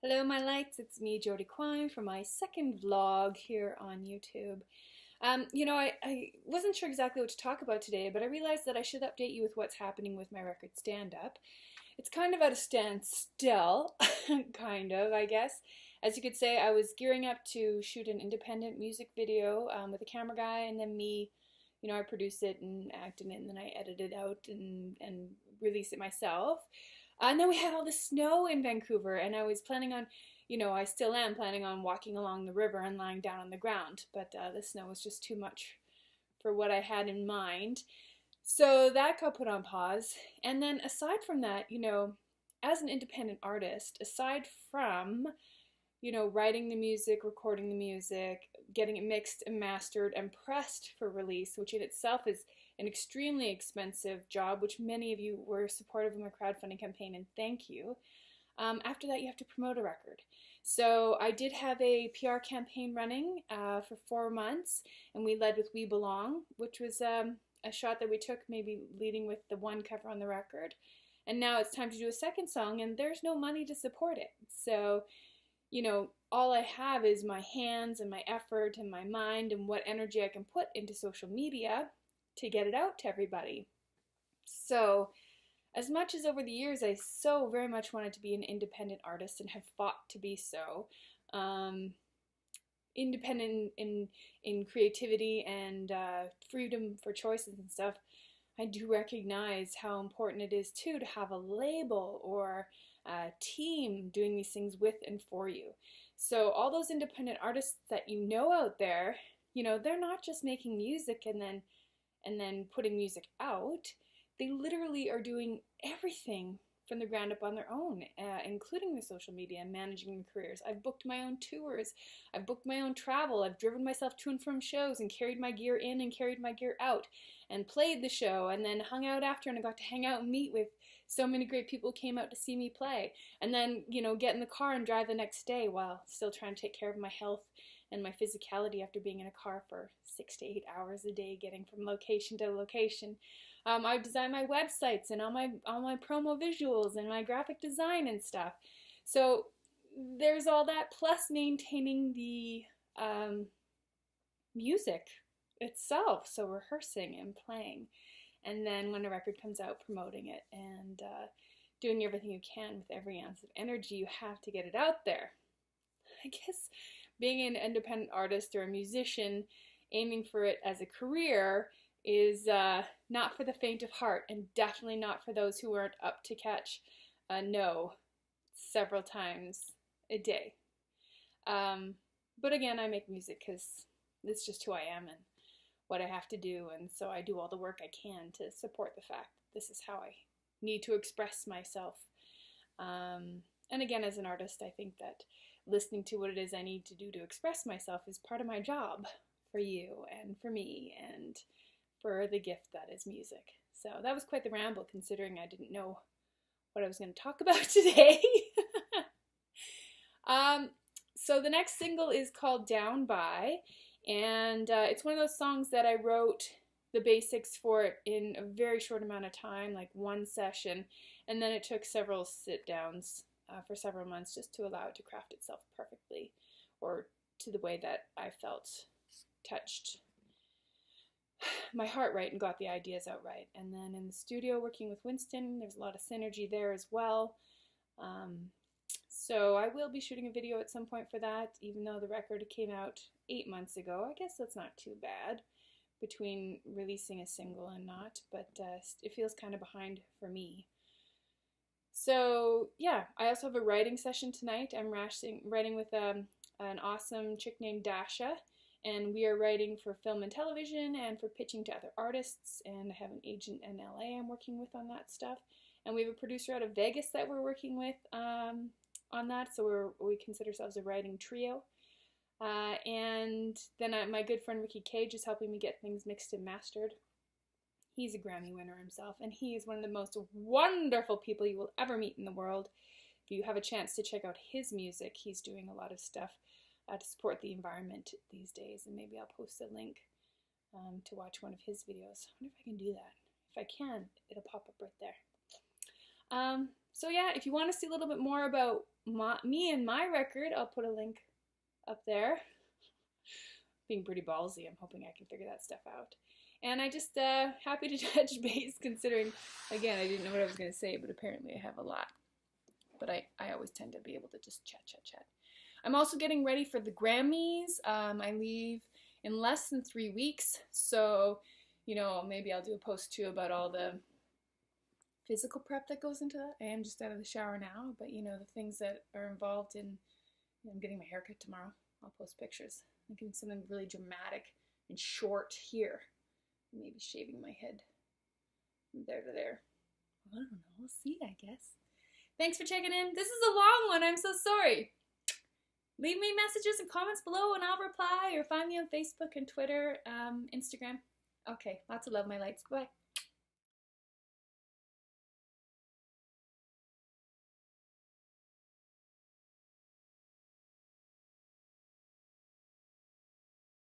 Hello my lights, it's me Jody Quine for my second vlog here on YouTube. I wasn't sure exactly what to talk about today, but I realized that I should update you with what's happening with my record stand-up. It's kind of at a standstill, kind of, I guess. As you could say, I was gearing up to shoot an independent music video with a camera guy, and then me, I produce it and act in it, and then I edit it out and release it myself. And then we had all the snow in Vancouver, and I was planning on, I still am planning on walking along the river and lying down on the ground, but the snow was just too much for what I had in mind. So that got put on pause. And then aside from that, as an independent artist, aside from, writing the music, recording the music, getting it mixed and mastered and pressed for release, which in itself is an extremely expensive job, which many of you were supportive of my crowdfunding campaign, and thank you. After that, you have to promote a record. So I did have a PR campaign running for 4 months, and we led with We Belong, which was a shot that we took maybe leading with the one cover on the record. And now it's time to do a second song, and there's no money to support it. So, all I have is my hands and my effort and my mind and what energy I can put into social media to get it out to everybody. So, as much as over the years I so very much wanted to be an independent artist and have fought to be so, independent in creativity and freedom for choices and stuff, I do recognize how important it is too to have a label or a team doing these things with and for you. So all those independent artists that out there, they're not just making music and then putting music out. They literally are doing everything from the ground up on their own, including the social media and managing their careers. I've booked my own tours. I've booked my own travel. I've driven myself to and from shows and carried my gear in and carried my gear out and played the show and then hung out after, and I got to hang out and meet with so many great people who came out to see me play. And then, get in the car and drive the next day while still trying to take care of my health and my physicality after being in a car for 6 to 8 hours a day, getting from location to location. I design my websites and all my promo visuals and my graphic design and stuff. So there's all that, plus maintaining the music itself, so rehearsing and playing, and then when a record comes out, promoting it and doing everything you can with every ounce of energy you have to get it out there. I guess being an independent artist or a musician, aiming for it as a career, is not for the faint of heart, and definitely not for those who aren't up to catch a no several times a day. But again, I make music because it's just who I am and what I have to do, and so I do all the work I can to support the fact that this is how I need to express myself. And again, as an artist, I think that listening to what it is I need to do to express myself is part of my job for you and for me and for the gift that is music. So that was quite the ramble, considering I didn't know what I was going to talk about today. So the next single is called Down By, and it's one of those songs that I wrote the basics for it in a very short amount of time, like one session, and then it took several sit-downs for several months just to allow it to craft itself perfectly, or to the way that I felt touched my heart right and got the ideas out right. And then in the studio working with Winston, there's a lot of synergy there as well. So I will be shooting a video at some point for that, even though the record came out 8 months ago. I guess that's not too bad between releasing a single and not, but it feels kind of behind for me. So yeah, I also have a writing session tonight. I'm writing with an awesome chick named Dasha, and we are writing for film and television and for pitching to other artists, and I have an agent in LA I'm working with on that stuff, and we have a producer out of Vegas that we're working with on that, so we consider ourselves a writing trio. And then my good friend Ricky Cage is helping me get things mixed and mastered. He's a Grammy winner himself, and he is one of the most wonderful people you will ever meet in the world. If you have a chance to check out his music, he's doing a lot of stuff to support the environment these days, and maybe I'll post a link to watch one of his videos. I wonder if I can do that. If I can, it'll pop up right there. So yeah, if you want to see a little bit more about me and my record, I'll put a link up there. Being pretty ballsy, I'm hoping I can figure that stuff out. And I just happy to touch base, considering, again, I didn't know what I was going to say, but apparently I have a lot. But I always tend to be able to just chat. I'm also getting ready for the Grammys. I leave in less than 3 weeks, so, you know, maybe I'll do a post too about all the physical prep that goes into that. I am just out of the shower now, but, you know, the things that are involved in, you know, I'm getting my haircut tomorrow. I'll post pictures. I'm getting something really dramatic and short here. Maybe shaving my head from there to there. I don't know. We'll see, I guess. Thanks for checking in. This is a long one. I'm so sorry. Leave me messages and comments below and I'll reply, or find me on Facebook and Twitter, Instagram. Okay, lots of love, my lights. Bye.